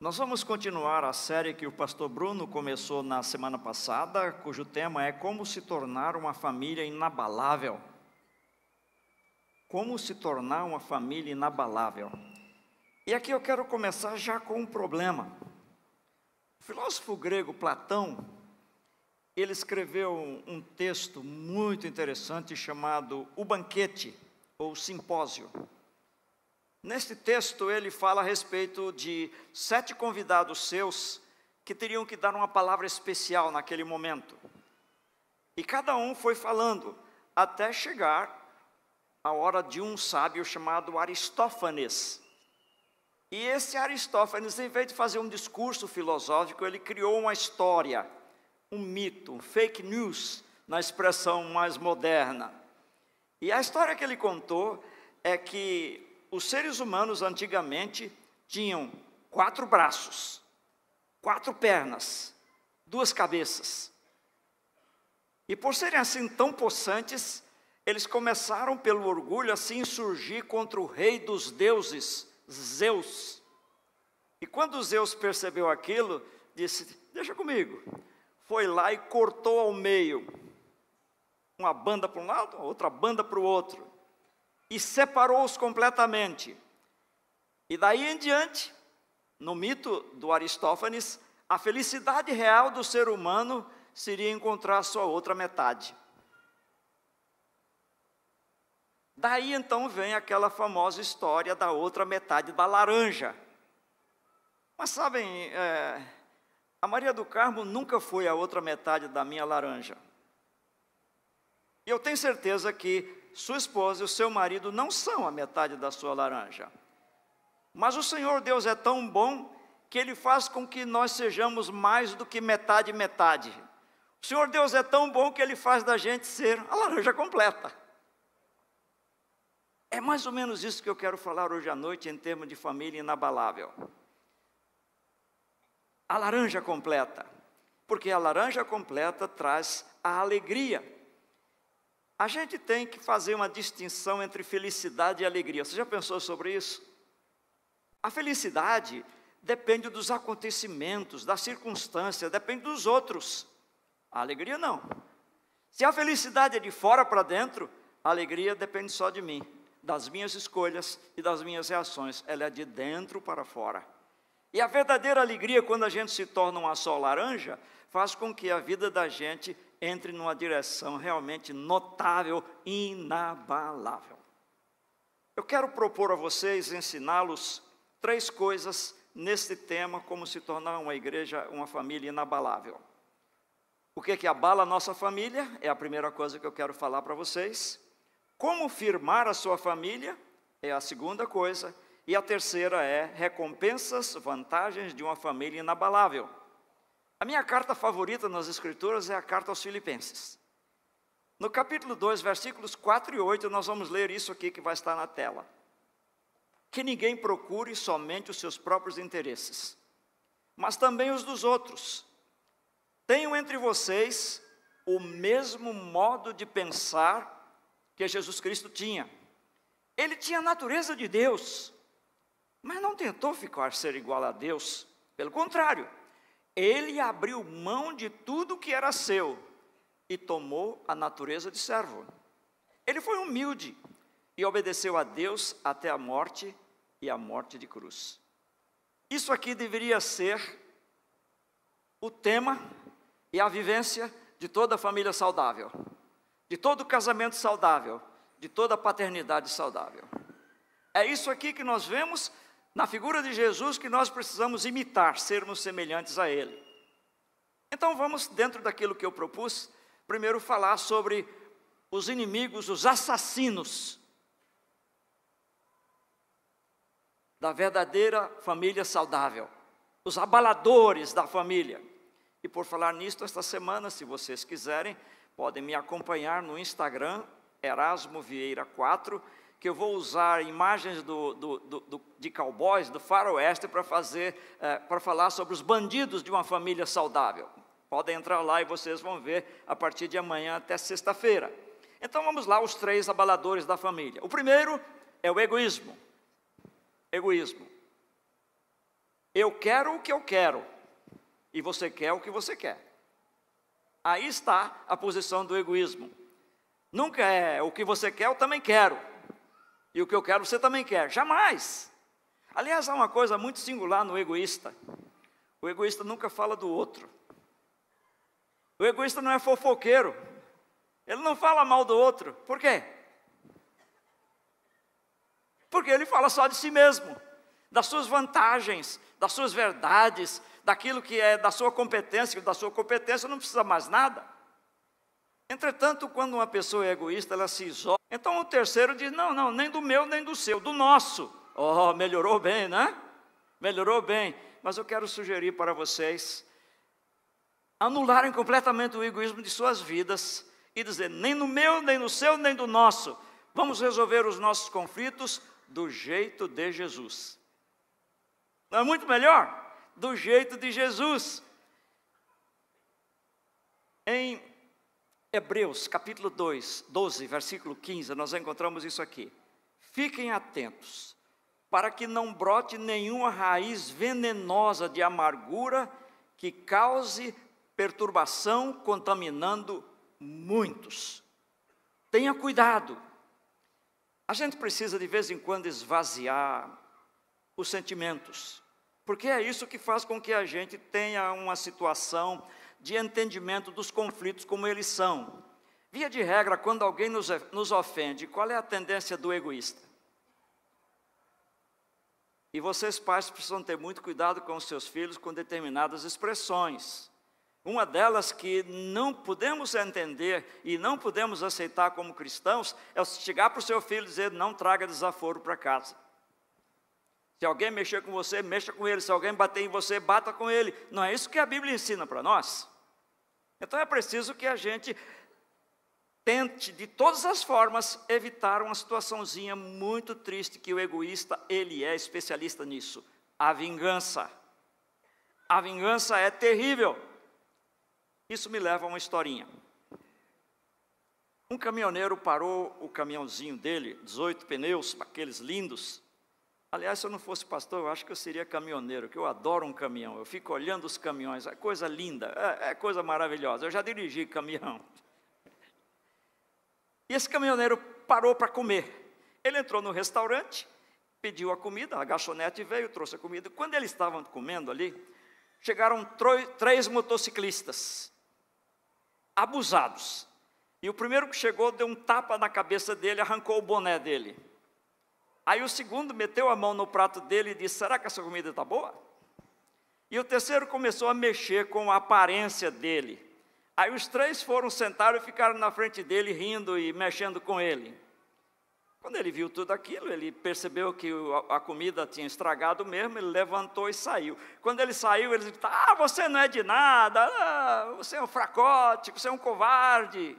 Nós vamos continuar a série que o pastor Bruno começou na semana passada, cujo tema é Como se tornar uma família inabalável. Como se tornar uma família inabalável. E aqui eu quero começar já com um problema. O filósofo grego Platão, ele escreveu um texto muito interessante chamado O Banquete, ou Simpósio. Neste texto ele fala a respeito de 7 convidados seus que teriam que dar uma palavra especial naquele momento. E cada um foi falando até chegar a hora de um sábio chamado Aristófanes. E esse Aristófanes, em vez de fazer um discurso filosófico, ele criou uma história, um mito, um fake news, na expressão mais moderna. E a história que ele contou é que os seres humanos antigamente tinham 4 braços, 4 pernas, 2 cabeças. E por serem assim tão possantes, eles começaram pelo orgulho a se insurgir contra o rei dos deuses, Zeus. E quando Zeus percebeu aquilo, disse: deixa comigo. Foi lá e cortou ao meio, uma banda para um lado, outra banda para o outro. E separou-os completamente. E daí em diante, no mito do Aristófanes, a felicidade real do ser humano seria encontrar a sua outra metade. Daí então vem aquela famosa história da outra metade da laranja. Mas sabem, a Maria do Carmo nunca foi a outra metade da minha laranja. E eu tenho certeza que sua esposa e o seu marido não são a metade da sua laranja. Mas o Senhor Deus é tão bom que Ele faz com que nós sejamos mais do que metade, metade. O Senhor Deus é tão bom que Ele faz da gente ser a laranja completa. É mais ou menos isso que eu quero falar hoje à noite em termos de família inabalável. A laranja completa. Porque a laranja completa traz a alegria. A gente tem que fazer uma distinção entre felicidade e alegria. Você já pensou sobre isso? A felicidade depende dos acontecimentos, das circunstâncias, depende dos outros. A alegria não. Se a felicidade é de fora para dentro, a alegria depende só de mim, das minhas escolhas e das minhas reações. Ela é de dentro para fora. E a verdadeira alegria, quando a gente se torna uma só laranja, faz com que a vida da gente entre numa direção realmente notável, inabalável. Eu quero propor a vocês, ensiná-los 3 coisas neste tema, como se tornar uma igreja, uma família inabalável. O que abala a nossa família? É a primeira coisa que eu quero falar para vocês. Como firmar a sua família? É a segunda coisa. E a terceira é recompensas, vantagens de uma família inabalável. A minha carta favorita nas Escrituras é a carta aos Filipenses. No capítulo 2, versículos 4 e 8, nós vamos ler isso aqui que vai estar na tela. Que ninguém procure somente os seus próprios interesses, mas também os dos outros. Tenham entre vocês o mesmo modo de pensar que Jesus Cristo tinha. Ele tinha a natureza de Deus, mas não tentou ser igual a Deus. Pelo contrário, ele abriu mão de tudo que era seu e tomou a natureza de servo. Ele foi humilde e obedeceu a Deus até a morte e a morte de cruz. Isso aqui deveria ser o tema e a vivência de toda família saudável, de todo casamento saudável, de toda paternidade saudável. É isso aqui que nós vemos na figura de Jesus que nós precisamos imitar, sermos semelhantes a Ele. Então vamos, dentro daquilo que eu propus, primeiro falar sobre os inimigos, os assassinos da verdadeira família saudável, os abaladores da família. E por falar nisto, esta semana, se vocês quiserem, podem me acompanhar no Instagram, Erasmo Vieira 4, que eu vou usar imagens de cowboys, do faroeste, para falar sobre os bandidos de uma família saudável. Podem entrar lá e vocês vão ver a partir de amanhã até sexta-feira. Então vamos lá, os 3 abaladores da família. O primeiro é o egoísmo. Egoísmo. Eu quero o que eu quero e você quer o que você quer. Aí está a posição do egoísmo. Nunca é o que você quer, eu também quero. E o que eu quero, você também quer. Jamais. Aliás, há uma coisa muito singular no egoísta. O egoísta nunca fala do outro. O egoísta não é fofoqueiro. Ele não fala mal do outro. Por quê? Porque ele fala só de si mesmo, das suas vantagens, das suas verdades, daquilo que é da sua competência, da sua competência não precisa mais nada. Entretanto, quando uma pessoa é egoísta, ela se isola. Então o terceiro diz, não, nem do meu, nem do seu, do nosso. Oh, melhorou bem, né? Melhorou bem. Mas eu quero sugerir para vocês anularem completamente o egoísmo de suas vidas e dizer, nem no meu, nem no seu, nem do nosso. Vamos resolver os nossos conflitos do jeito de Jesus. Não é muito melhor? Do jeito de Jesus. Em Hebreus, capítulo 12, versículo 15, nós encontramos isso aqui. Fiquem atentos, para que não brote nenhuma raiz venenosa de amargura que cause perturbação, contaminando muitos. Tenha cuidado. A gente precisa de vez em quando esvaziar os sentimentos, porque é isso que faz com que a gente tenha uma situação de entendimento dos conflitos como eles são. Via de regra, quando alguém nos ofende, qual é a tendência do egoísta? E vocês pais precisam ter muito cuidado com os seus filhos com determinadas expressões. Uma delas que não podemos entender e não podemos aceitar como cristãos é chegar para o seu filho e dizer, não traga desaforo para casa. Se alguém mexer com você, mexa com ele. Se alguém bater em você, bata com ele. Não é isso que a Bíblia ensina para nós? Então é preciso que a gente tente, de todas as formas, evitar uma situaçãozinha muito triste que o egoísta, ele é especialista nisso. A vingança. A vingança é terrível. Isso me leva a uma historinha. Um caminhoneiro parou o caminhãozinho dele, 18 pneus, aqueles lindos. Aliás, se eu não fosse pastor, eu acho que eu seria caminhoneiro, que eu adoro um caminhão. Eu fico olhando os caminhões, é coisa linda, é coisa maravilhosa. Eu já dirigi caminhão. E esse caminhoneiro parou para comer. Ele entrou no restaurante, pediu a comida, a garçonete veio, trouxe a comida. Quando eles estavam comendo ali, chegaram 3 motociclistas, abusados. E o primeiro que chegou deu um tapa na cabeça dele, arrancou o boné dele. Aí o segundo meteu a mão no prato dele e disse, será que essa comida está boa? E o terceiro começou a mexer com a aparência dele. Aí os 3 foram sentar e ficaram na frente dele, rindo e mexendo com ele. Quando ele viu tudo aquilo, ele percebeu que a comida tinha estragado mesmo, ele levantou e saiu. Quando ele saiu, ele disse, você não é de nada, você é um fracote, você é um covarde.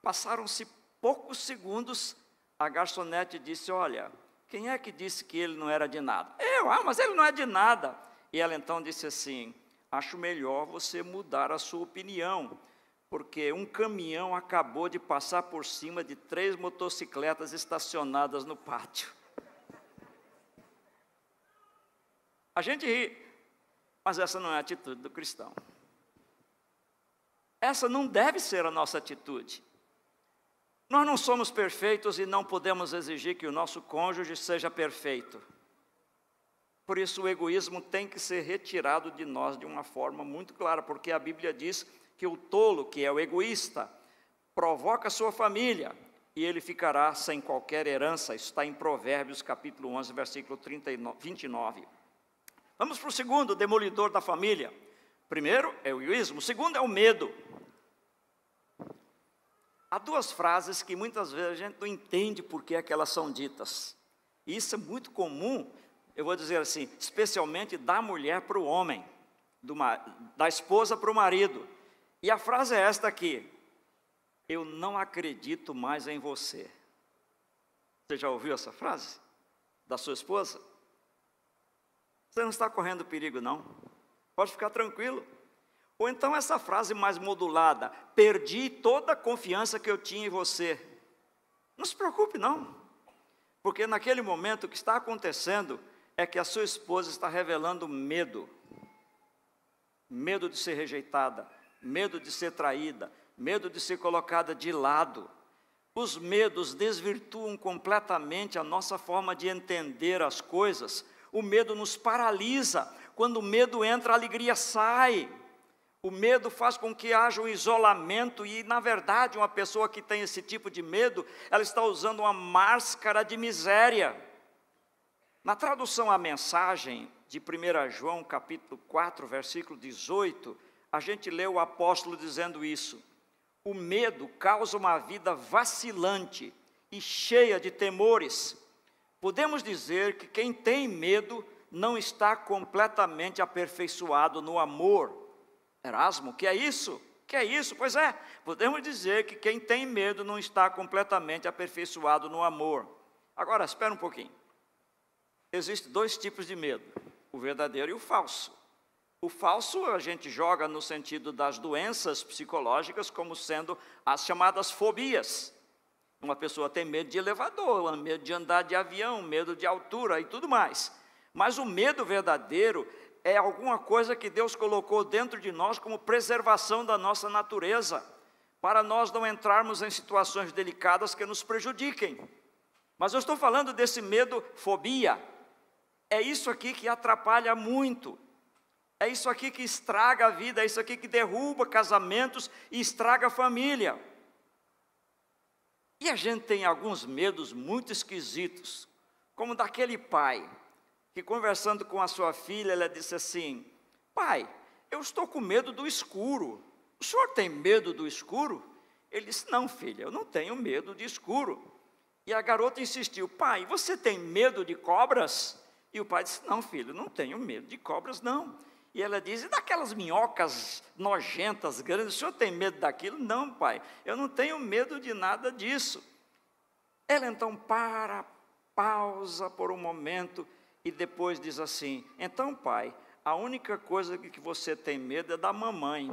Passaram-se poucos segundos, a garçonete disse, olha, quem é que disse que ele não era de nada? Mas ele não é de nada. E ela então disse assim, acho melhor você mudar a sua opinião, porque um caminhão acabou de passar por cima de 3 motocicletas estacionadas no pátio. A gente ri, mas essa não é a atitude do cristão. Essa não deve ser a nossa atitude. Nós não somos perfeitos e não podemos exigir que o nosso cônjuge seja perfeito. Por isso o egoísmo tem que ser retirado de nós de uma forma muito clara, porque a Bíblia diz que o tolo, que é o egoísta, provoca a sua família e ele ficará sem qualquer herança. Isso está em Provérbios capítulo 11, versículo 29. Vamos para o segundo demolidor da família. Primeiro é o egoísmo, o segundo é o medo. Há 2 frases que muitas vezes a gente não entende por que é que elas são ditas. E isso é muito comum, eu vou dizer assim, especialmente da mulher para o homem, da esposa para o marido. E a frase é esta aqui, eu não acredito mais em você. Você já ouviu essa frase? Da sua esposa? Você não está correndo perigo não, pode ficar tranquilo. Ou então essa frase mais modulada, perdi toda a confiança que eu tinha em você. Não se preocupe não, porque naquele momento o que está acontecendo é que a sua esposa está revelando medo. Medo de ser rejeitada, medo de ser traída, medo de ser colocada de lado. Os medos desvirtuam completamente a nossa forma de entender as coisas. O medo nos paralisa. Quando o medo entra, a alegria sai. O medo faz com que haja um isolamento e, na verdade, uma pessoa que tem esse tipo de medo, ela está usando uma máscara de miséria. Na tradução à mensagem de 1 João, capítulo 4, versículo 18, a gente lê o apóstolo dizendo isso. O medo causa uma vida vacilante e cheia de temores. Podemos dizer que quem tem medo não está completamente aperfeiçoado no amor. Erasmo, que é isso? Que é isso? Pois é, podemos dizer que quem tem medo não está completamente aperfeiçoado no amor. Agora, espera um pouquinho. Existem dois tipos de medo, o verdadeiro e o falso. O falso a gente joga no sentido das doenças psicológicas como sendo as chamadas fobias. Uma pessoa tem medo de elevador, medo de andar de avião, medo de altura e tudo mais. Mas o medo verdadeiro é alguma coisa que Deus colocou dentro de nós como preservação da nossa natureza, para nós não entrarmos em situações delicadas que nos prejudiquem. Mas eu estou falando desse medo, fobia. É isso aqui que atrapalha muito. É isso aqui que estraga a vida, é isso aqui que derruba casamentos e estraga a família. E a gente tem alguns medos muito esquisitos, como daquele pai que, conversando com a sua filha, ela disse assim: pai, eu estou com medo do escuro. O senhor tem medo do escuro? Ele disse: não, filha, eu não tenho medo de escuro. E a garota insistiu: pai, você tem medo de cobras? E o pai disse: não, filho, não tenho medo de cobras, não. E ela diz: e daquelas minhocas nojentas, grandes, o senhor tem medo daquilo? Não, pai, eu não tenho medo de nada disso. Ela então pausa por um momento e depois diz assim: então, pai, a única coisa que você tem medo é da mamãe.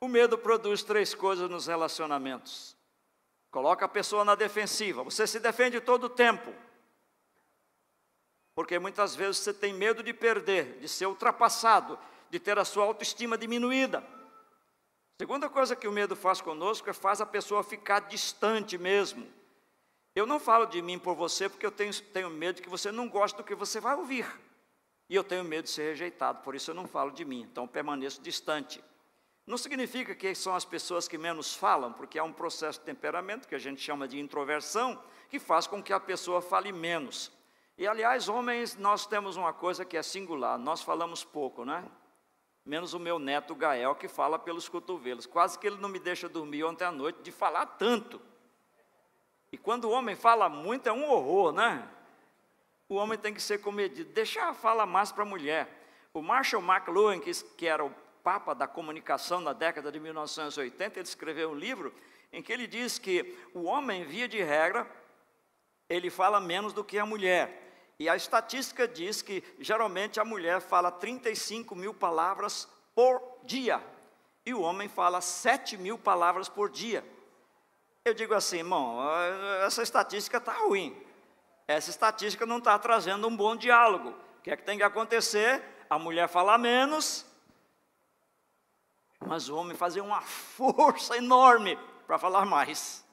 O medo produz três coisas nos relacionamentos. Coloca a pessoa na defensiva, você se defende todo o tempo. Porque muitas vezes você tem medo de perder, de ser ultrapassado, de ter a sua autoestima diminuída. Segunda coisa que o medo faz conosco é faz a pessoa ficar distante mesmo. Eu não falo de mim por você porque eu tenho medo de que você não goste do que você vai ouvir. E eu tenho medo de ser rejeitado, por isso eu não falo de mim, então eu permaneço distante. Não significa que são as pessoas que menos falam, porque há um processo de temperamento, que a gente chama de introversão, que faz com que a pessoa fale menos. E, aliás, homens, nós temos uma coisa que é singular, nós falamos pouco, né? Menos o meu neto Gael, que fala pelos cotovelos. Quase que ele não me deixa dormir ontem à noite de falar tanto. E quando o homem fala muito, é um horror, né? O homem tem que ser comedido, deixar a fala mais para a mulher. O Marshall McLuhan, que era o papa da comunicação na década de 1980, ele escreveu um livro em que ele diz que o homem, via de regra, ele fala menos do que a mulher. E a estatística diz que, geralmente, a mulher fala 35 mil palavras por dia. E o homem fala 7 mil palavras por dia. Eu digo assim, irmão, essa estatística está ruim. Essa estatística não está trazendo um bom diálogo. O que é que tem que acontecer? A mulher fala menos, mas o homem fazer uma força enorme para falar mais.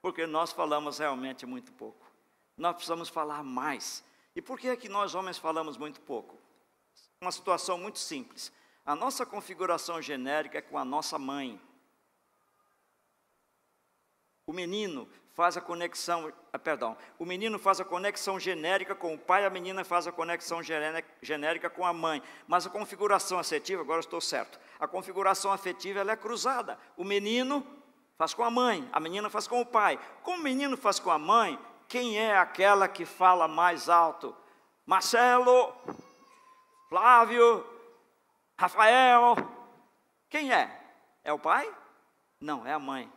Porque nós falamos realmente muito pouco. Nós precisamos falar mais. E por que é que nós homens falamos muito pouco? Uma situação muito simples. A nossa configuração genérica é com a nossa mãe. O menino faz a conexão, o menino faz a conexão genérica com o pai, a menina faz a conexão genérica com a mãe. Mas a configuração afetiva, agora estou certo, a configuração afetiva ela é cruzada. O menino faz com a mãe, a menina faz com o pai. Como o menino faz com a mãe, quem é aquela que fala mais alto? Marcelo, Flávio, Rafael. Quem é? É o pai? Não, é a mãe.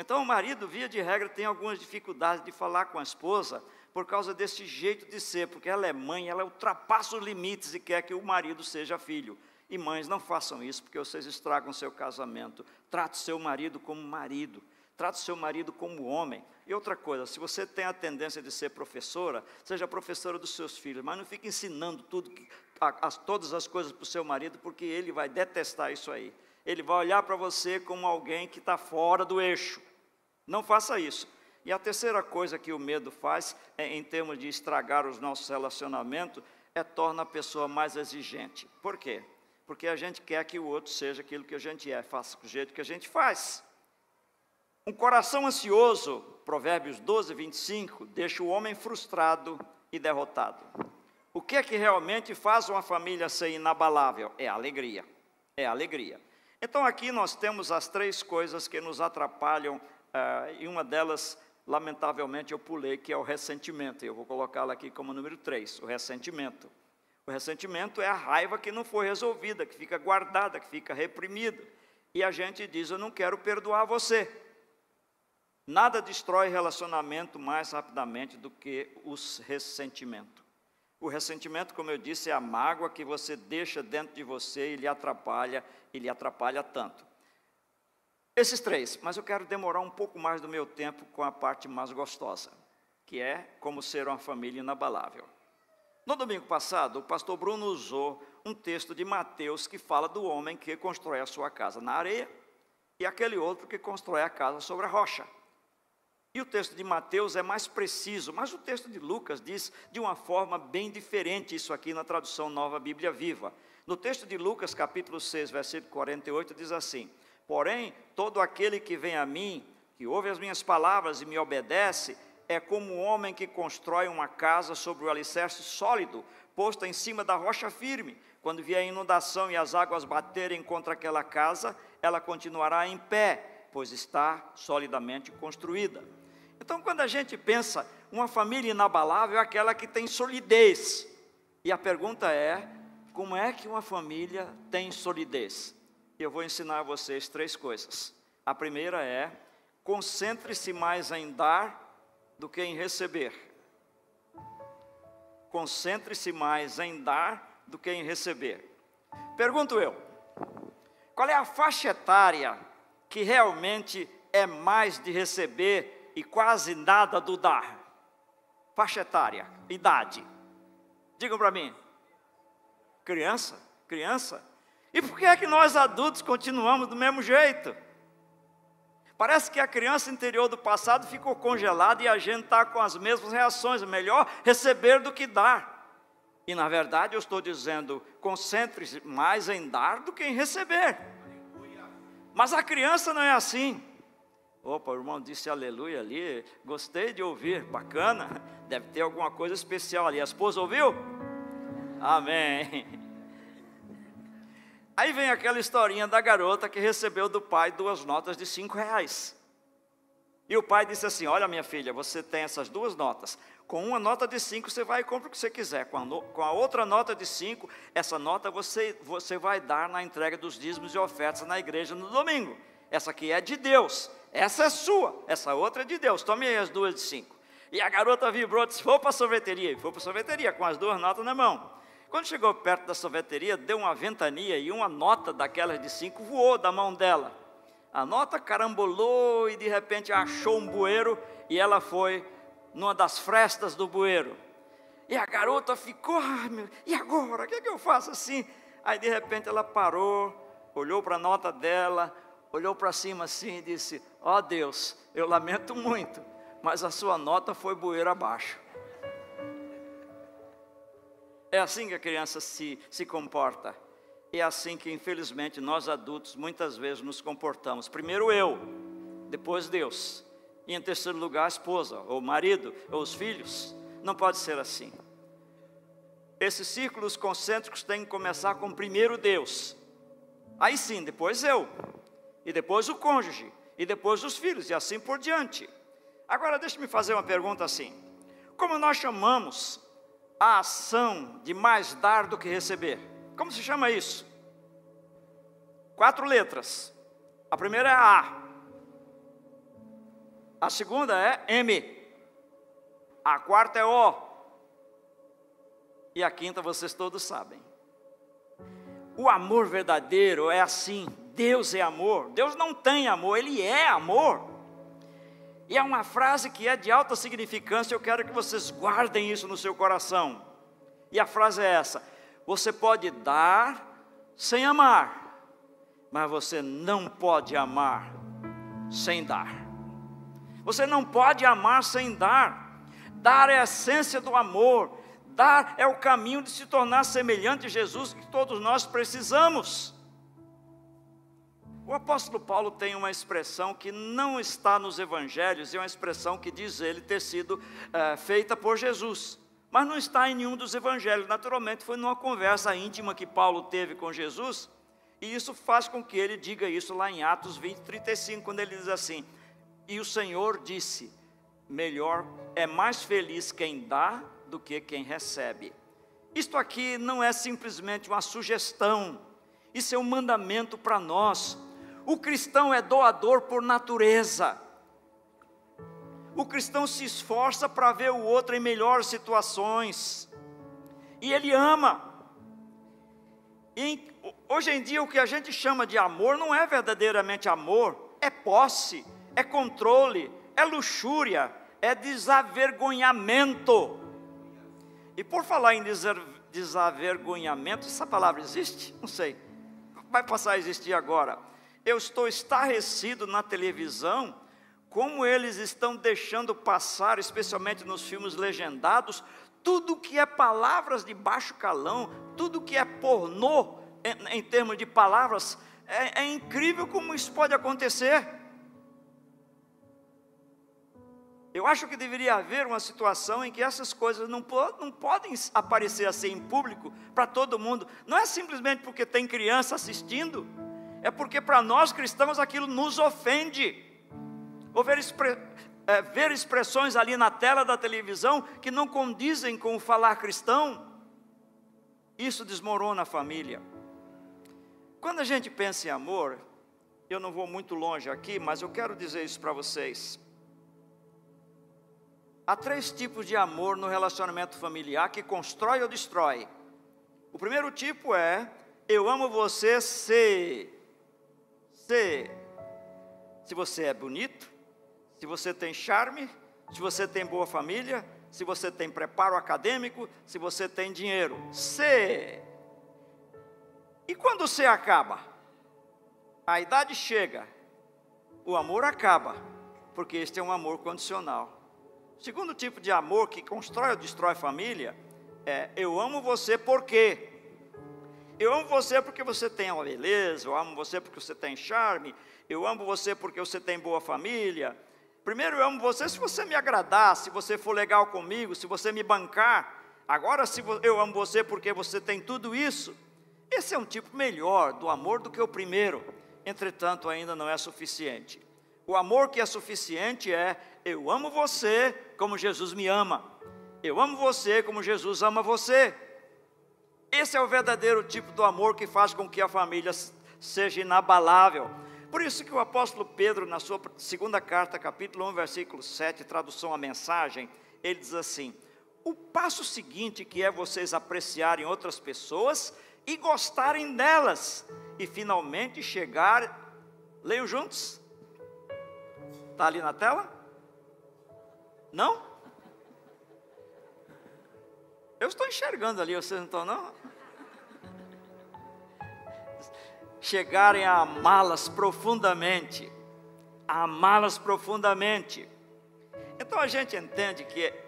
Então o marido, via de regra, tem algumas dificuldades de falar com a esposa por causa desse jeito de ser, porque ela é mãe, ela ultrapassa os limites e quer que o marido seja filho. E mães, não façam isso, porque vocês estragam seu casamento. Trate seu marido como marido. Trate o seu marido como homem. E outra coisa, se você tem a tendência de ser professora, seja professora dos seus filhos, mas não fique ensinando todas as coisas para o seu marido, porque ele vai detestar isso aí. Ele vai olhar para você como alguém que está fora do eixo. Não faça isso. E a terceira coisa que o medo faz, em termos de estragar os nossos relacionamentos, torna a pessoa mais exigente. Por quê? Porque a gente quer que o outro seja aquilo que a gente é, faça do jeito que a gente faz. Um coração ansioso, Provérbios 12, 25, deixa o homem frustrado e derrotado. O que é que realmente faz uma família ser inabalável? É a alegria. É a alegria. Então aqui nós temos as três coisas que nos atrapalham, e uma delas, lamentavelmente, eu pulei, que é o ressentimento. Eu vou colocá-la aqui como número 3, o ressentimento. O ressentimento é a raiva que não foi resolvida, que fica guardada, que fica reprimida. E a gente diz, eu não quero perdoar você. Nada destrói relacionamento mais rapidamente do que o ressentimento. O ressentimento, como eu disse, é a mágoa que você deixa dentro de você e lhe atrapalha tanto. Esses três, mas eu quero demorar um pouco mais do meu tempo com a parte mais gostosa, que é como ser uma família inabalável. No domingo passado, o pastor Bruno usou um texto de Mateus que fala do homem que constrói a sua casa na areia e aquele outro que constrói a casa sobre a rocha. E o texto de Mateus é mais preciso, mas o texto de Lucas diz de uma forma bem diferente isso aqui na tradução Nova Bíblia Viva. No texto de Lucas, capítulo 6, versículo 48, diz assim: porém, todo aquele que vem a mim, que ouve as minhas palavras e me obedece, é como um homem que constrói uma casa sobre o alicerce sólido, posta em cima da rocha firme. Quando vier a inundação e as águas baterem contra aquela casa, ela continuará em pé, pois está solidamente construída. Então, quando a gente pensa, uma família inabalável é aquela que tem solidez. E a pergunta é, como é que uma família tem solidez? Eu vou ensinar a vocês três coisas. A primeira é, concentre-se mais em dar do que em receber. Concentre-se mais em dar do que em receber. Pergunto eu, qual é a faixa etária que realmente é mais de receber e quase nada do dar? Faixa etária, idade. Digam para mim. Criança? E por que é que nós adultos continuamos do mesmo jeito? Parece que a criança interior do passado ficou congelada e a gente está com as mesmas reações. É melhor receber do que dar. E na verdade eu estou dizendo, concentre-se mais em dar do que em receber. Mas a criança não é assim. Opa, o irmão disse aleluia ali, gostei de ouvir, bacana. Deve ter alguma coisa especial ali. A esposa ouviu? Amém. Aí vem aquela historinha da garota que recebeu do pai 2 notas de R$5. E o pai disse assim, olha minha filha, você tem essas 2 notas. Com uma nota de 5 você vai e compra o que você quiser. Com a outra nota de 5, essa nota você vai dar na entrega dos dízimos e ofertas na igreja no domingo. Essa aqui é de Deus, essa é sua, essa outra é de Deus. Tome aí as 2 de 5. E a garota vibrou, disse, vou para a sorveteria. E foi para a sorveteria com as 2 notas na mão. Quando chegou perto da sorveteria, deu uma ventania e uma nota daquelas de 5 voou da mão dela. A nota carambolou e de repente achou um bueiro e ela foi numa das frestas do bueiro. E a garota ficou, e agora? O que é que eu faço assim? Aí de repente ela parou, olhou para a nota dela, olhou para cima assim e disse, ó Deus, eu lamento muito, mas a sua nota foi bueiro abaixo. É assim que a criança se comporta. É assim que, infelizmente, nós adultos muitas vezes nos comportamos. Primeiro eu, depois Deus. E em terceiro lugar a esposa, ou o marido, ou os filhos. Não pode ser assim. Esses círculos concêntricos têm que começar com primeiro Deus. Aí sim, depois eu. E depois o cônjuge. E depois os filhos, e assim por diante. Agora deixe-me fazer uma pergunta assim. Como nós chamamos a ação de mais dar do que receber? Como se chama isso? 4 letras. A primeira é A. A segunda é M. A quarta é O. E a quinta vocês todos sabem. O amor verdadeiro é assim. Deus é amor. Deus não tem amor, Ele é amor. E é uma frase que é de alta significância, eu quero que vocês guardem isso no seu coração. E a frase é essa: você pode dar sem amar, mas você não pode amar sem dar. Você não pode amar sem dar. Dar é a essência do amor. Dar é o caminho de se tornar semelhante a Jesus que todos nós precisamos. O apóstolo Paulo tem uma expressão que não está nos evangelhos, e é uma expressão que diz ele ter sido feita por Jesus, mas não está em nenhum dos evangelhos. Naturalmente foi numa conversa íntima que Paulo teve com Jesus, e isso faz com que ele diga isso lá em Atos 20:35, quando ele diz assim: e o Senhor disse, melhor, é mais feliz quem dá do que quem recebe. Isto aqui não é simplesmente uma sugestão, isso é um mandamento para nós. O cristão é doador por natureza. O cristão se esforça para ver o outro em melhores situações. E ele ama. Hoje em dia o que a gente chama de amor não é verdadeiramente amor, é posse, é controle, é luxúria, é desavergonhamento. E por falar em desavergonhamento, essa palavra existe? Não sei. Vai passar a existir agora. Eu estou estarrecido na televisão, como eles estão deixando passar, especialmente nos filmes legendados, tudo que é palavras de baixo calão, tudo que é pornô, em termos de palavras. É incrível como isso pode acontecer. Eu acho que deveria haver uma situação em que essas coisas não podem aparecer assim em público para todo mundo. Não é simplesmente porque tem criança assistindo, é porque para nós cristãos aquilo nos ofende. Ou ver expressões ali na tela da televisão que não condizem com o falar cristão, isso desmorona a família. Quando a gente pensa em amor, eu não vou muito longe aqui, mas eu quero dizer isso para vocês. Há 3 tipos de amor no relacionamento familiar que constrói ou destrói. O primeiro tipo é: eu amo você se você é bonito, se você tem charme, se você tem boa família, se você tem preparo acadêmico, se você tem dinheiro. E quando você acaba? A idade chega, o amor acaba, porque este é um amor condicional. O segundo tipo de amor que constrói ou destrói família é: eu amo você porque eu amo você porque você tem uma beleza, eu amo você porque você tem charme, eu amo você porque você tem boa família. Primeiro eu amo você se você me agradar, se você for legal comigo, se você me bancar. Agora eu amo você porque você tem tudo isso. Esse é um tipo melhor do amor do que o primeiro. Entretanto, ainda não é suficiente. O amor que é suficiente é: eu amo você como Jesus me ama. Eu amo você como Jesus ama você. Esse é o verdadeiro tipo do amor que faz com que a família seja inabalável. Por isso que o apóstolo Pedro, na sua segunda carta, capítulo 1, versículo 7, tradução à mensagem, ele diz assim: o passo seguinte que é vocês apreciarem outras pessoas e gostarem delas, e finalmente chegar, leiam juntos, está ali na tela? Não? Eu estou enxergando ali, vocês não estão não? Chegarem a amá-las profundamente, a amá-las profundamente. Então a gente entende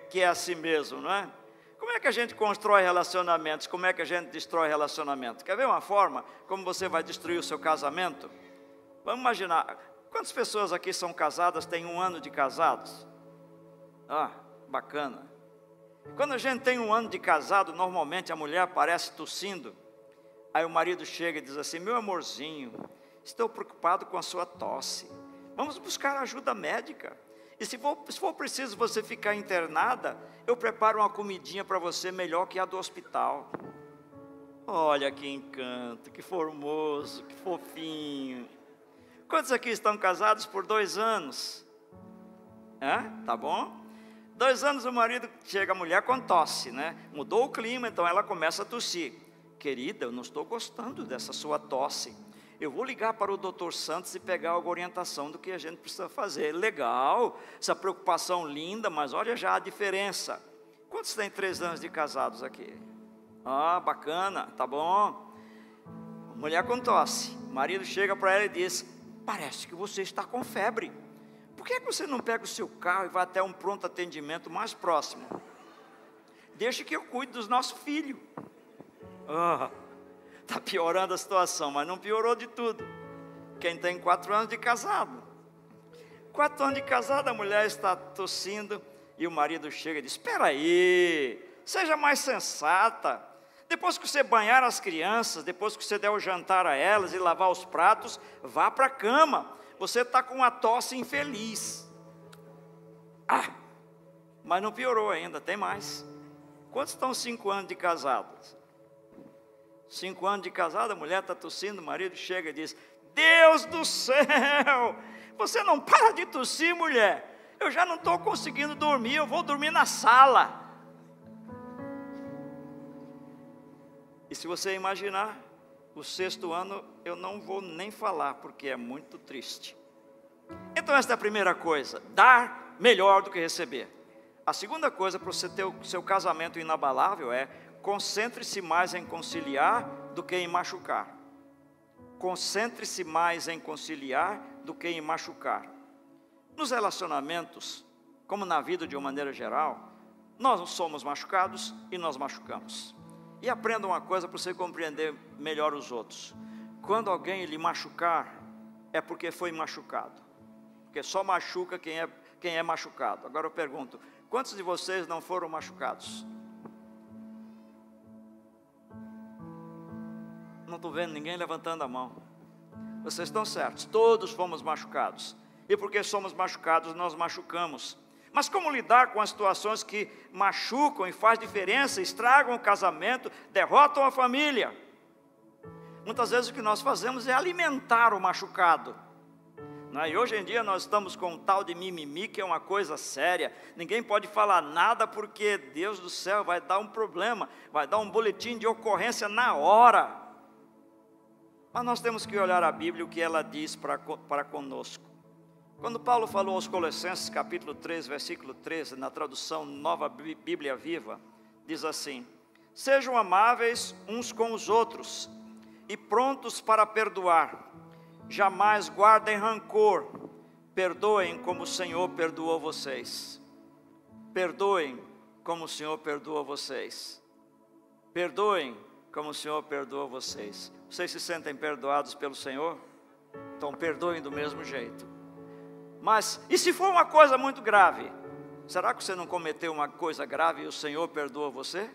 que é assim mesmo, não é? Como é que a gente constrói relacionamentos? Como é que a gente destrói relacionamentos? Quer ver uma forma como você vai destruir o seu casamento? Vamos imaginar, quantas pessoas aqui são casadas, têm 1 ano de casados? Bacana. Quando a gente tem 1 ano de casado, normalmente a mulher aparece tossindo. Aí o marido chega e diz assim: meu amorzinho, estou preocupado com a sua tosse. Vamos buscar ajuda médica. E se for preciso você ficar internada, eu preparo uma comidinha para você melhor que a do hospital. Olha que encanto, que formoso, que fofinho. Quantos aqui estão casados por 2 anos? Tá bom? 2 anos o marido chega, a mulher com tosse, né? Mudou o clima, então ela começa a tossir. Querida, eu não estou gostando dessa sua tosse. eu vou ligar para o Dr. Santos e pegar alguma orientação do que a gente precisa fazer. Legal, essa preocupação linda, mas olha já a diferença. Quantos têm 3 anos de casados aqui? Ah, bacana, tá bom. Mulher com tosse, o marido chega para ela e diz: parece que você está com febre. Por que você não pega o seu carro e vai até um pronto atendimento mais próximo? Deixa que eu cuide dos nossos filhos. Está piorando a situação, mas não piorou de tudo. Quem tem 4 anos de casado. 4 anos de casado, a mulher está tossindo e o marido chega e diz: espera aí, seja mais sensata. Depois que você banhar as crianças, depois que você der o jantar a elas e lavar os pratos, vá para a cama. Você está com uma tosse infeliz. Mas não piorou ainda, tem mais. Quantos estão 5 anos de casados? 5 anos de casado, a mulher está tossindo, o marido chega e diz: Deus do céu, você não para de tossir, mulher. Eu já não estou conseguindo dormir, eu vou dormir na sala. E se você imaginar, o 6º ano eu não vou nem falar, porque é muito triste. Então esta é a primeira coisa, dar melhor do que receber. A segunda coisa para você ter o seu casamento inabalável é: concentre-se mais em conciliar do que em machucar. Concentre-se mais em conciliar do que em machucar. Nos relacionamentos, como na vida de uma maneira geral, nós somos machucados e nós machucamos. E aprenda uma coisa para você compreender melhor os outros: quando alguém lhe machucar, é porque foi machucado. Porque só machuca quem é machucado. Agora eu pergunto: quantos de vocês não foram machucados? Não estou vendo ninguém levantando a mão. Vocês estão certos, todos fomos machucados. E porque somos machucados, nós machucamos. Mas como lidar com as situações que machucam e faz diferença, estragam o casamento, derrotam a família? Muitas vezes o que nós fazemos é alimentar o machucado. E hoje em dia nós estamos com um tal de mimimi, que é uma coisa séria. Ninguém pode falar nada porque Deus do céu vai dar um problema, vai dar um boletim de ocorrência na hora. Mas nós temos que olhar a Bíblia, o que ela diz para conosco. Quando Paulo falou aos Colossenses, capítulo 3, versículo 13, na tradução Nova Bíblia Viva, diz assim: sejam amáveis uns com os outros e prontos para perdoar, jamais guardem rancor, perdoem como o Senhor perdoou vocês. Perdoem como o Senhor perdoou vocês. Perdoem como o Senhor perdoou vocês. Vocês se sentem perdoados pelo Senhor? Então perdoem do mesmo jeito. Mas, e se for uma coisa muito grave? Será que você não cometeu uma coisa grave e o Senhor perdoa você?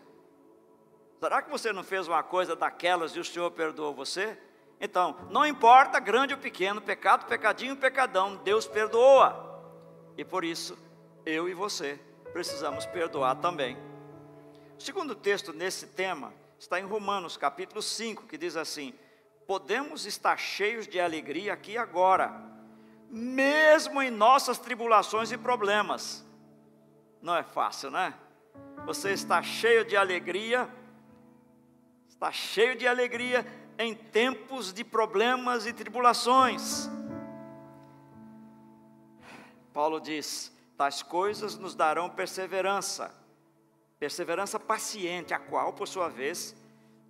Será que você não fez uma coisa daquelas e o Senhor perdoou você? Então, não importa grande ou pequeno, pecado, pecadinho, pecadão, Deus perdoa. E por isso, eu e você precisamos perdoar também. O segundo texto nesse tema está em Romanos capítulo 5, que diz assim: podemos estar cheios de alegria aqui e agora, mesmo em nossas tribulações e problemas. Não é fácil, né? Você está cheio de alegria, em tempos de problemas e tribulações. Paulo diz: tais coisas nos darão perseverança paciente, a qual, por sua vez,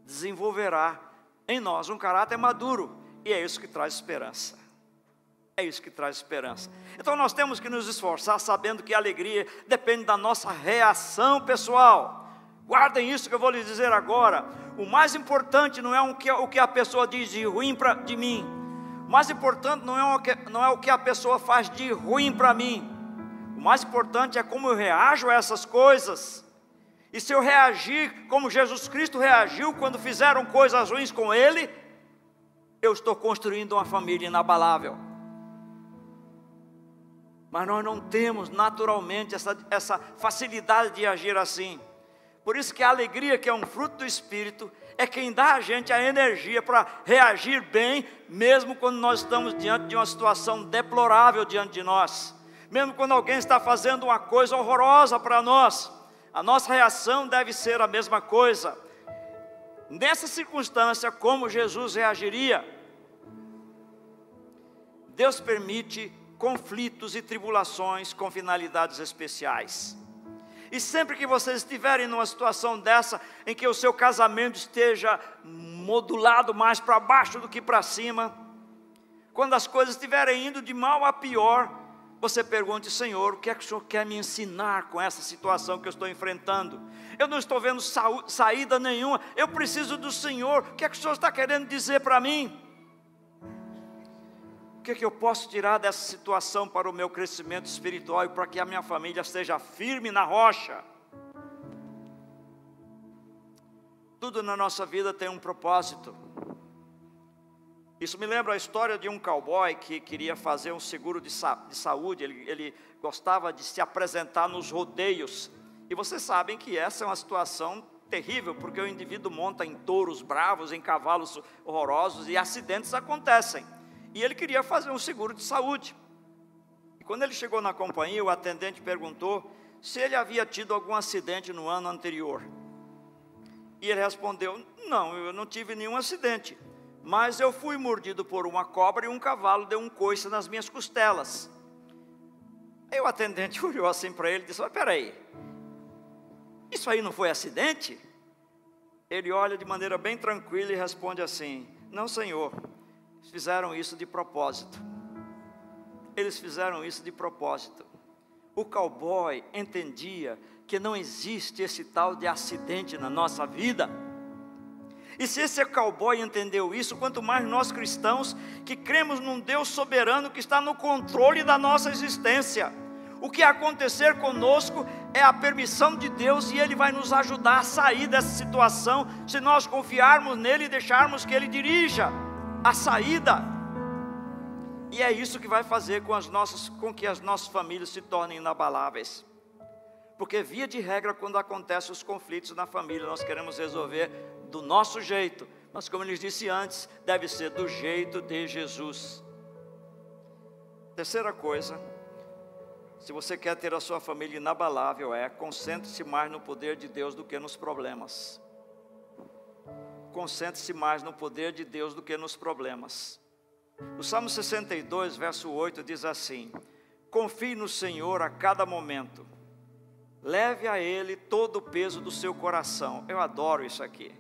desenvolverá em nós um caráter maduro, e é isso que traz esperança. É isso que traz esperança. Então nós temos que nos esforçar, sabendo que a alegria depende da nossa reação pessoal. Guardem isso que eu vou lhes dizer agora. O mais importante não é o que a pessoa diz de ruim de mim. O mais importante não é o que a pessoa faz de ruim para mim. O mais importante é como eu reajo a essas coisas. E se eu reagir como Jesus Cristo reagiu quando fizeram coisas ruins com Ele, eu estou construindo uma família inabalável. Mas nós não temos naturalmente essa facilidade de agir assim. Por isso que a alegria, que é um fruto do Espírito, é quem dá a gente a energia para reagir bem, mesmo quando nós estamos diante de uma situação deplorável diante de nós. Mesmo quando alguém está fazendo uma coisa horrorosa para nós, a nossa reação deve ser a mesma coisa. Nessa circunstância, como Jesus reagiria? Deus permite conflitos e tribulações com finalidades especiais. E sempre que vocês estiverem numa situação dessa, em que o seu casamento esteja modulado mais para baixo do que para cima, quando as coisas estiverem indo de mal a pior, você pergunte: Senhor, o que é que o Senhor quer me ensinar com essa situação que eu estou enfrentando? Eu não estou vendo saída nenhuma, eu preciso do Senhor, o que é que o Senhor está querendo dizer para mim? O que é que eu posso tirar dessa situação para o meu crescimento espiritual e para que a minha família esteja firme na rocha? Tudo na nossa vida tem um propósito. Isso me lembra a história de um cowboy que queria fazer um seguro de saúde. Ele gostava de se apresentar nos rodeios. E vocês sabem que essa é uma situação terrível, porque o indivíduo monta em touros bravos, em cavalos horrorosos, e acidentes acontecem. E ele queria fazer um seguro de saúde. E quando ele chegou na companhia, o atendente perguntou se ele havia tido algum acidente no ano anterior. E ele respondeu: não, eu não tive nenhum acidente, mas eu fui mordido por uma cobra e um cavalo deu um coice nas minhas costelas. Aí o atendente olhou assim para ele e disse: mas peraí, isso aí não foi acidente? Ele olha de maneira bem tranquila e responde assim: não, senhor, eles fizeram isso de propósito. Eles fizeram isso de propósito. O cowboy entendia que não existe esse tal de acidente na nossa vida. E se esse cowboy entendeu isso, quanto mais nós cristãos, que cremos num Deus soberano que está no controle da nossa existência. O que acontecer conosco é a permissão de Deus, e Ele vai nos ajudar a sair dessa situação, se nós confiarmos nele e deixarmos que Ele dirija a saída. E é isso que vai fazer com que as nossas famílias se tornem inabaláveis. Porque via de regra, quando acontecem os conflitos na família, nós queremos resolver do nosso jeito, mas como eu lhes disse antes, deve ser do jeito de Jesus. Terceira coisa, se você quer ter a sua família inabalável, concentre-se mais no poder de Deus do que nos problemas. Concentre-se mais no poder de Deus do que nos problemas. O Salmo 62, verso 8 diz assim: confie no Senhor a cada momento, leve a Ele todo o peso do seu coração. Eu adoro isso aqui.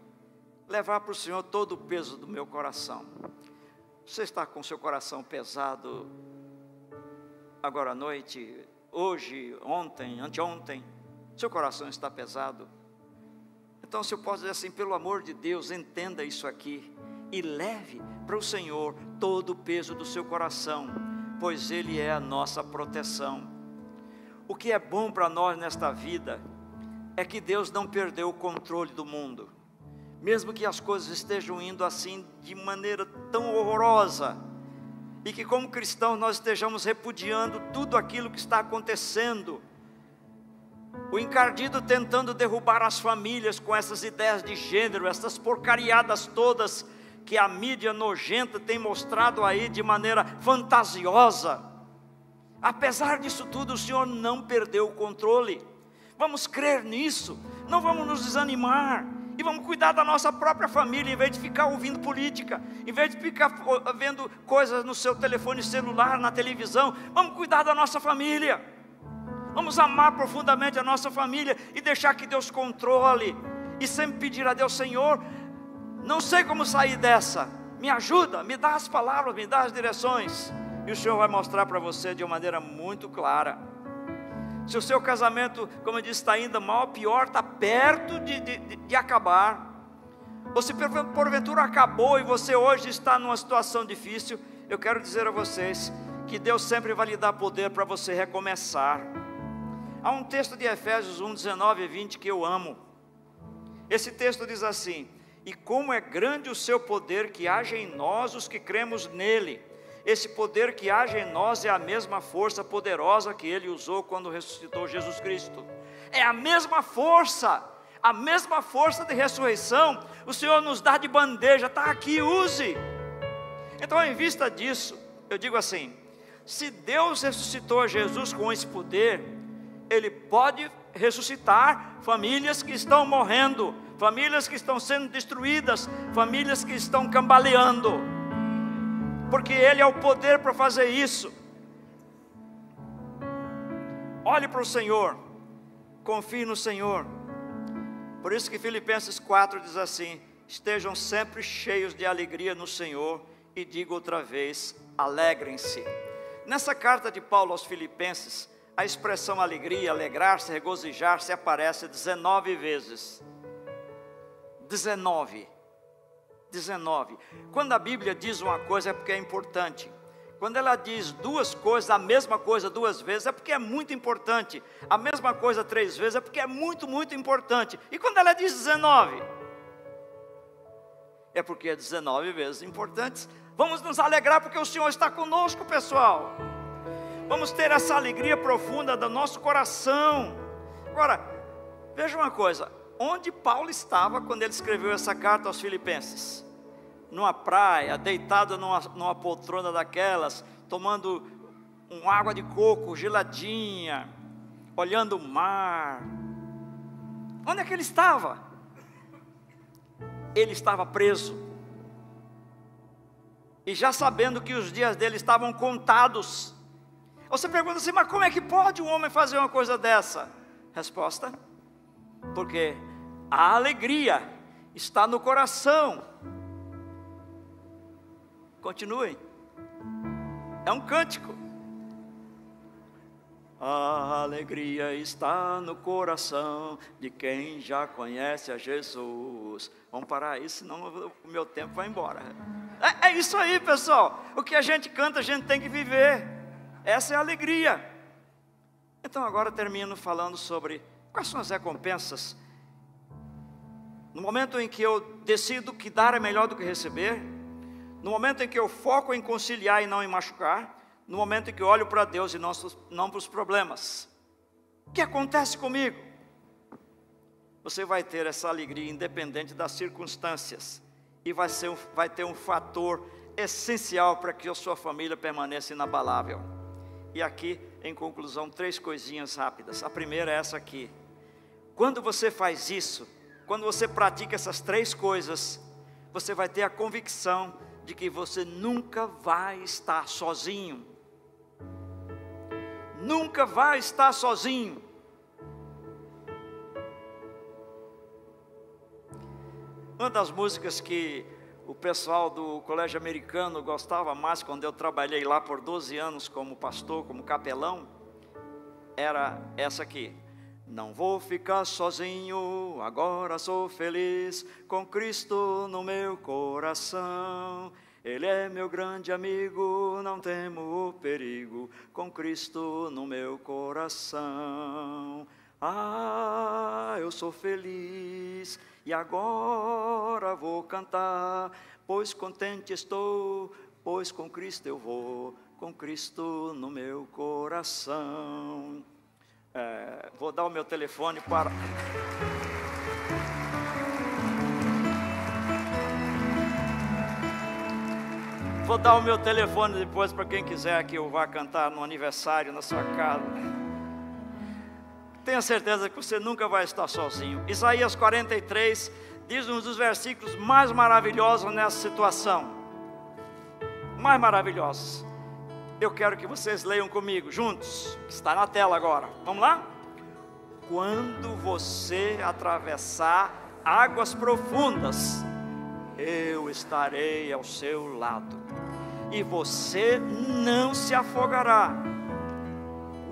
Levar para o Senhor todo o peso do meu coração. Você está com o seu coração pesado agora à noite, hoje, ontem, anteontem? Seu coração está pesado? Então, se eu posso dizer assim, pelo amor de Deus, entenda isso aqui e leve para o Senhor todo o peso do seu coração, pois Ele é a nossa proteção. O que é bom para nós nesta vida é que Deus não perdeu o controle do mundo. Mesmo que as coisas estejam indo assim de maneira tão horrorosa, e que como cristãos nós estejamos repudiando tudo aquilo que está acontecendo, o encardido tentando derrubar as famílias com essas ideias de gênero, essas porcariadas todas que a mídia nojenta tem mostrado aí de maneira fantasiosa. Apesar disso tudo, o Senhor não perdeu o controle. Vamos crer nisso, não vamos nos desanimar, e vamos cuidar da nossa própria família, em vez de ficar ouvindo política, em vez de ficar vendo coisas no seu telefone celular, na televisão. Vamos cuidar da nossa família, vamos amar profundamente a nossa família, e deixar que Deus controle, e sempre pedir a Deus: Senhor, não sei como sair dessa, me ajuda, me dá as palavras, me dá as direções, e o Senhor vai mostrar para você de uma maneira muito clara. Se o seu casamento, como eu disse, está ainda mal, pior, está perto de acabar, ou se porventura acabou e você hoje está numa situação difícil, eu quero dizer a vocês que Deus sempre vai lhe dar poder para você recomeçar. Há um texto de Efésios 1, 19 e 20 que eu amo. Esse texto diz assim: e como é grande o seu poder que age em nós os que cremos nele. Esse poder que age em nós é a mesma força poderosa que Ele usou quando ressuscitou Jesus Cristo. É a mesma força de ressurreição, o Senhor nos dá de bandeja, está aqui, use. Então, em vista disso, eu digo assim: se Deus ressuscitou Jesus com esse poder, Ele pode ressuscitar famílias que estão morrendo, famílias que estão sendo destruídas, famílias que estão cambaleando. porque Ele é o poder para fazer isso. Olhe para o Senhor, confie no Senhor. Por isso que Filipenses 4 diz assim: estejam sempre cheios de alegria no Senhor, e digo outra vez, alegrem-se. Nessa carta de Paulo aos Filipenses, a expressão alegria, alegrar-se, regozijar-se aparece 19 vezes. 19. Quando a Bíblia diz uma coisa é porque é importante. Quando ela diz duas coisas, a mesma coisa duas vezes, é porque é muito importante. A mesma coisa 3 vezes é porque é muito, muito importante. E quando ela diz 19, é porque é 19 vezes importantes. Vamos nos alegrar porque o Senhor está conosco, pessoal. Vamos ter essa alegria profunda do nosso coração. Agora, veja uma coisa. Onde Paulo estava quando ele escreveu essa carta aos Filipenses? Numa praia, deitado numa poltrona daquelas, tomando uma água de coco geladinha, olhando o mar. Onde é que ele estava? Ele estava preso. E já sabendo que os dias dele estavam contados. Você pergunta assim, mas como é que pode um homem fazer uma coisa dessa? Resposta: porque a alegria está no coração. Continuem. É um cântico. A alegria está no coração de quem já conhece a Jesus. Vamos parar aí, senão o meu tempo vai embora. É isso aí, pessoal. O que a gente canta, a gente tem que viver. Essa é a alegria. Então agora termino falando sobre quais são as recompensas. No momento em que eu decido que dar é melhor do que receber, no momento em que eu foco em conciliar e não em machucar, no momento em que eu olho para Deus e não para os problemas, o que acontece comigo? Você vai ter essa alegria independente das circunstâncias, e vai ter um fator essencial para que a sua família permaneça inabalável. E aqui, em conclusão, 3 coisinhas rápidas. A primeira é essa aqui. Quando você faz isso, quando você pratica essas 3 coisas, você vai ter a convicção de que você nunca vai estar sozinho. Nunca vai estar sozinho. Uma das músicas que o pessoal do colégio americano gostava mais quando eu trabalhei lá por 12 anos como pastor, como capelão, era essa aqui. Não vou ficar sozinho, agora sou feliz, com Cristo no meu coração. Ele é meu grande amigo, não temo o perigo, com Cristo no meu coração. Ah, eu sou feliz e agora vou cantar, pois contente estou, pois com Cristo eu vou, com Cristo no meu coração. Vou dar o meu telefone para... Vou dar o meu telefone depois para quem quiser que eu vá cantar no aniversário na sua casa. Tenha certeza que você nunca vai estar sozinho. Isaías 43 diz um dos versículos mais maravilhosos nessa situação. Mais maravilhosos. Eu quero que vocês leiam comigo, juntos. Está na tela agora. Vamos lá? Quando você atravessar águas profundas, eu estarei ao seu lado, e você não se afogará.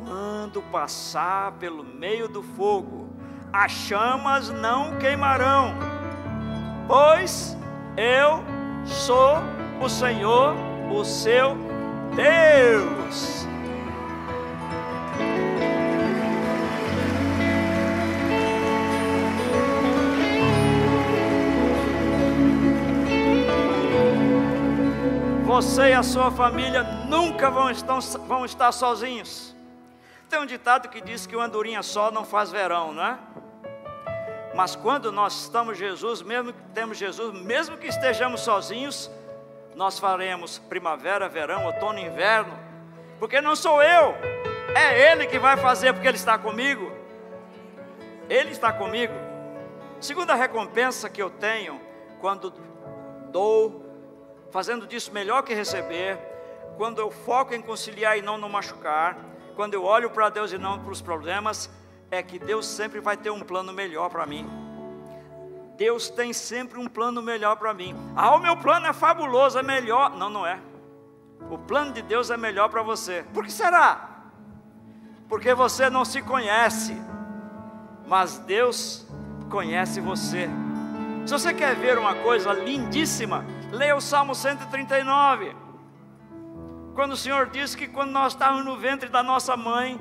Quando passar pelo meio do fogo, as chamas não queimarão, pois eu sou o Senhor, o seu Deus. Você e a sua família nunca vão estar sozinhos. Tem um ditado que diz que uma andorinha só não faz verão, não é? Mas quando nós estamos temos Jesus, mesmo que estejamos sozinhos, nós faremos primavera, verão, outono, inverno, porque não sou eu, é Ele que vai fazer, porque Ele está comigo. Ele está comigo. Segunda recompensa que eu tenho quando fazendo disso melhor que receber, quando eu foco em conciliar e não no machucar, quando eu olho para Deus e não para os problemas, é que Deus sempre vai ter um plano melhor para mim. Deus tem sempre um plano melhor para mim. O meu plano é fabuloso, é melhor. Não, não é. O plano de Deus é melhor para você. Por que será? Porque você não se conhece, mas Deus conhece você. Se você quer ver uma coisa lindíssima, leia o Salmo 139. Quando o Senhor diz que quando nós estávamos no ventre da nossa mãe,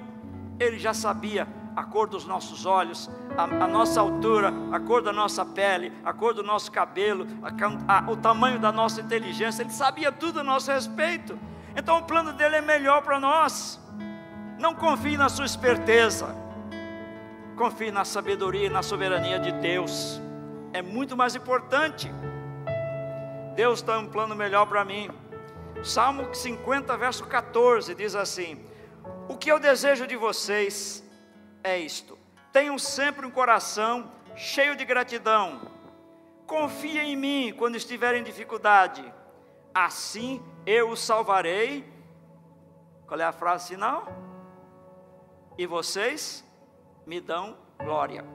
Ele já sabia a cor dos nossos olhos, a nossa altura, a cor da nossa pele, a cor do nosso cabelo, o tamanho da nossa inteligência. Ele sabia tudo a nosso respeito. Então o plano dele é melhor para nós. Não confie na sua esperteza, confie na sabedoria e na soberania de Deus. É muito mais importante. Deus tem um plano melhor para mim. Salmo 50, verso 14 diz assim: o que eu desejo de vocês é isto: tenham sempre um coração cheio de gratidão, confiem em mim quando estiverem em dificuldade, assim eu os salvarei. Qual é a frase final? E vocês me dão glória.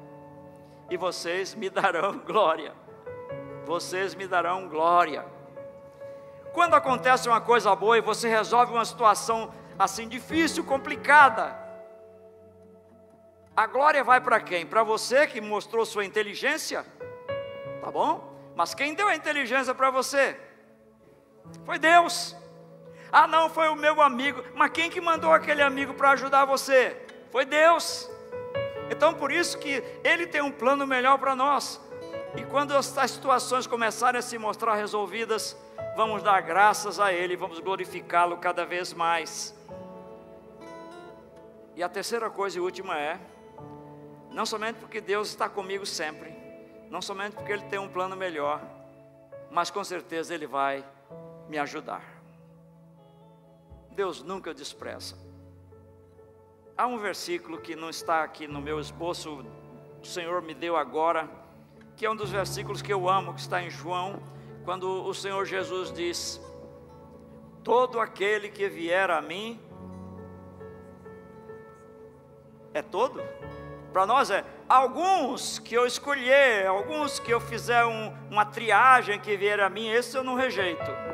E vocês me darão glória. Vocês me darão glória. Quando acontece uma coisa boa e você resolve uma situação assim difícil, complicada, a glória vai para quem? Para você que mostrou sua inteligência, tá bom? Mas quem deu a inteligência para você? Foi Deus. Não, foi o meu amigo. Mas quem que mandou aquele amigo para ajudar você? Foi Deus. Então por isso que Ele tem um plano melhor para nós. E quando as situações começarem a se mostrar resolvidas, vamos dar graças a Ele, vamos glorificá-lo cada vez mais. E a terceira coisa e última é: não somente porque Deus está comigo sempre, não somente porque Ele tem um plano melhor, mas com certeza Ele vai me ajudar. Deus nunca despreza. Há um versículo que não está aqui no meu esboço, o Senhor me deu agora, que é um dos versículos que eu amo, que está em João, quando o Senhor Jesus diz: todo aquele que vier a mim, é todo? Para nós é alguns que eu escolher, alguns que eu fizer uma triagem que vier a mim, esse eu não rejeito.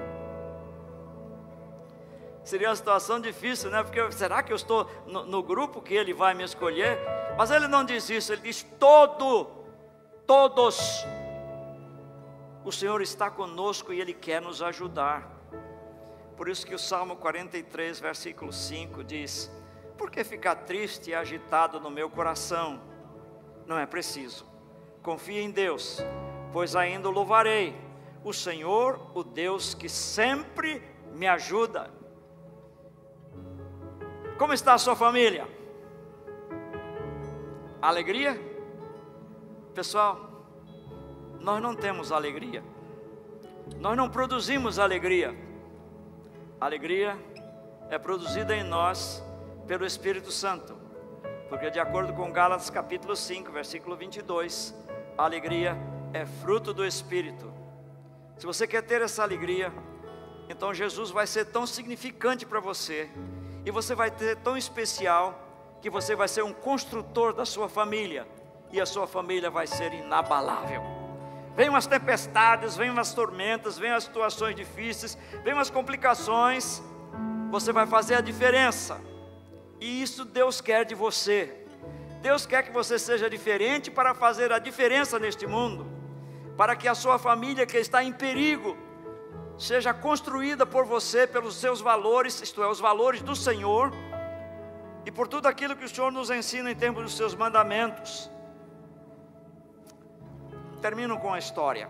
Seria uma situação difícil, né? Porque será que eu estou no grupo que Ele vai me escolher? Mas Ele não diz isso, Ele diz todos. O Senhor está conosco e Ele quer nos ajudar. Por isso que o Salmo 43, versículo 5 diz: por que ficar triste e agitado no meu coração? Não é preciso. Confie em Deus, pois ainda o louvarei, o Senhor, o Deus que sempre me ajuda. Como está a sua família? Alegria? Pessoal, nós não temos alegria. Nós não produzimos alegria. Alegria é produzida em nós pelo Espírito Santo. Porque de acordo com Gálatas capítulo 5, versículo 22, a alegria é fruto do Espírito. Se você quer ter essa alegria, então Jesus vai ser tão significante para você, e você vai ter tão especial, que você vai ser um construtor da sua família, e a sua família vai ser inabalável. Vem umas tempestades, vem umas tormentas, vem as situações difíceis, vem umas complicações, você vai fazer a diferença. E isso Deus quer de você. Deus quer que você seja diferente para fazer a diferença neste mundo, para que a sua família que está em perigo seja construída por você, pelos seus valores, isto é, os valores do Senhor, e por tudo aquilo que o Senhor nos ensina em termos dos seus mandamentos. Termino com a história.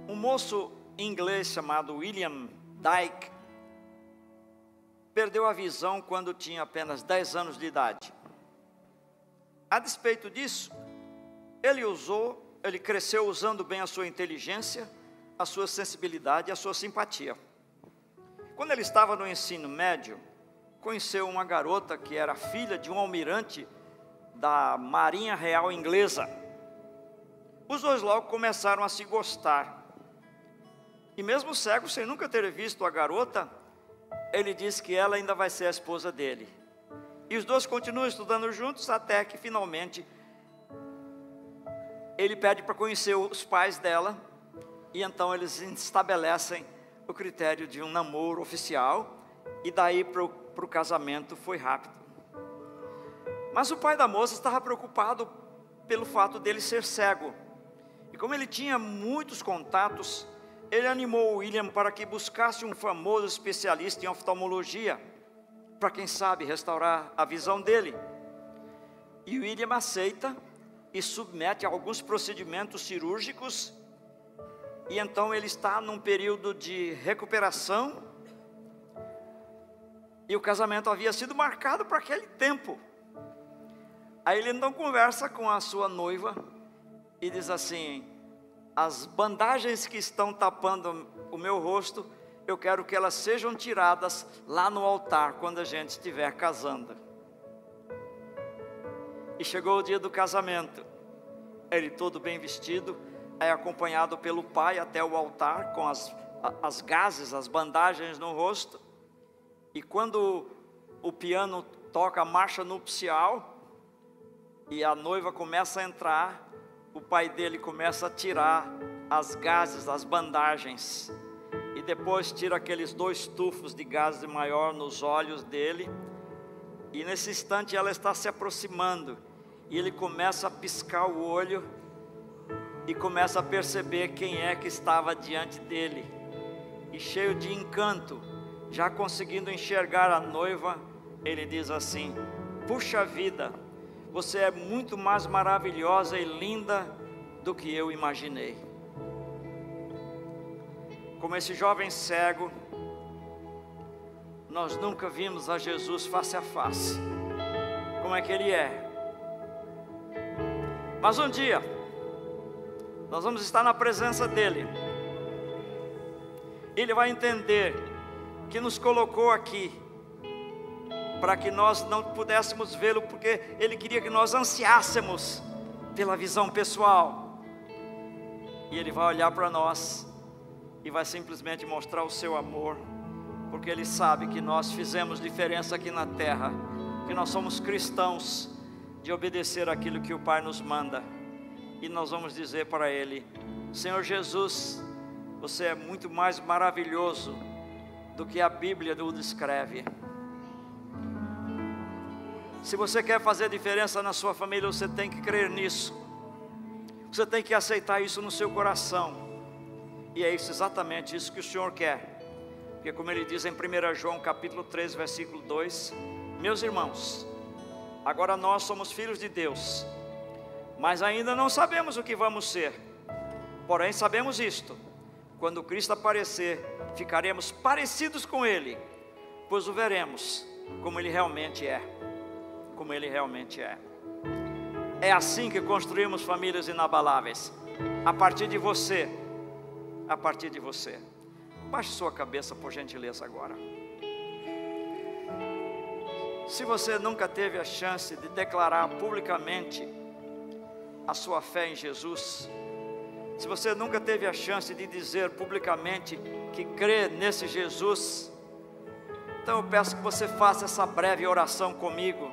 Um moço inglês chamado William Dyke perdeu a visão quando tinha apenas 10 anos de idade. A despeito disso, ele cresceu usando bem a sua inteligência, a sua sensibilidade e a sua simpatia. Quando ele estava no ensino médio, conheceu uma garota que era filha de um almirante da Marinha Real Inglesa. Os dois logo começaram a se gostar. E mesmo cego, sem nunca ter visto a garota, ele diz que ela ainda vai ser a esposa dele. E os dois continuam estudando juntos até que finalmente ele pede para conhecer os pais dela. E então eles estabelecem o critério de um namoro oficial. E daí para o casamento foi rápido. Mas o pai da moça estava preocupado pelo fato dele ser cego. E como ele tinha muitos contatos, ele animou o William para que buscasse um famoso especialista em oftalmologia, para quem sabe restaurar a visão dele. E o William aceita e submete a alguns procedimentos cirúrgicos. E então ele está num período de recuperação. E o casamento havia sido marcado para aquele tempo. Aí ele então conversa com a sua noiva e diz assim: as bandagens que estão tapando o meu rosto, eu quero que elas sejam tiradas lá no altar, quando a gente estiver casando. E chegou o dia do casamento. Ele todo bem vestido, é acompanhado pelo pai até o altar, com as gases, as bandagens no rosto. E quando o piano toca a marcha nupcial, e a noiva começa a entrar, o pai dele começa a tirar as gases, as bandagens, e depois tira aqueles 2 tufos de gases maior nos olhos dele, e nesse instante ela está se aproximando, e ele começa a piscar o olho, e começa a perceber quem é que estava diante dele, e cheio de encanto, já conseguindo enxergar a noiva, ele diz assim: puxa vida, você é muito mais maravilhosa e linda do que eu imaginei. Como esse jovem cego, nós nunca vimos a Jesus face a face, como é que Ele é. Mas um dia, nós vamos estar na presença dEle. Ele vai entender que nos colocou aqui, para que nós não pudéssemos vê-lo, porque Ele queria que nós ansiássemos pela visão pessoal. E Ele vai olhar para nós e vai simplesmente mostrar o seu amor, porque Ele sabe que nós fizemos diferença aqui na terra, que nós somos cristãos de obedecer aquilo que o Pai nos manda. E nós vamos dizer para Ele: Senhor Jesus, você é muito mais maravilhoso do que a Bíblia o descreve. Se você quer fazer diferença na sua família, você tem que crer nisso. Você tem que aceitar isso no seu coração. E é isso, exatamente isso que o Senhor quer. Porque como Ele diz em 1 João capítulo 3, versículo 2: meus irmãos, agora nós somos filhos de Deus, mas ainda não sabemos o que vamos ser. Porém sabemos isto: quando Cristo aparecer, ficaremos parecidos com Ele, pois o veremos como Ele realmente é. Como Ele realmente é. É assim que construímos famílias inabaláveis. A partir de você. A partir de você. Baixe sua cabeça, por gentileza, agora. Se você nunca teve a chance de declarar publicamente a sua fé em Jesus, se você nunca teve a chance de dizer publicamente que crê nesse Jesus, então eu peço que você faça essa breve oração comigo.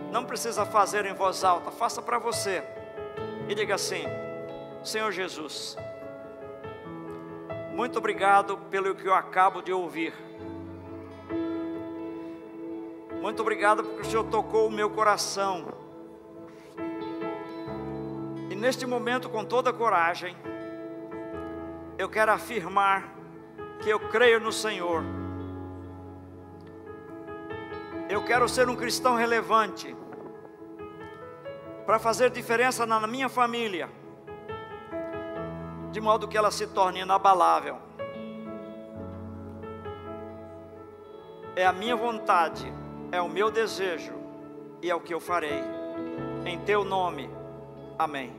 Não precisa fazer em voz alta, faça para você. E diga assim: Senhor Jesus, muito obrigado pelo que eu acabo de ouvir. Muito obrigado porque o Senhor tocou o meu coração. E neste momento, com toda coragem, eu quero afirmar que eu creio no Senhor. Eu quero ser um cristão relevante, para fazer diferença na minha família, de modo que ela se torne inabalável. É a minha vontade, é o meu desejo, e é o que eu farei. Em Teu nome, amém.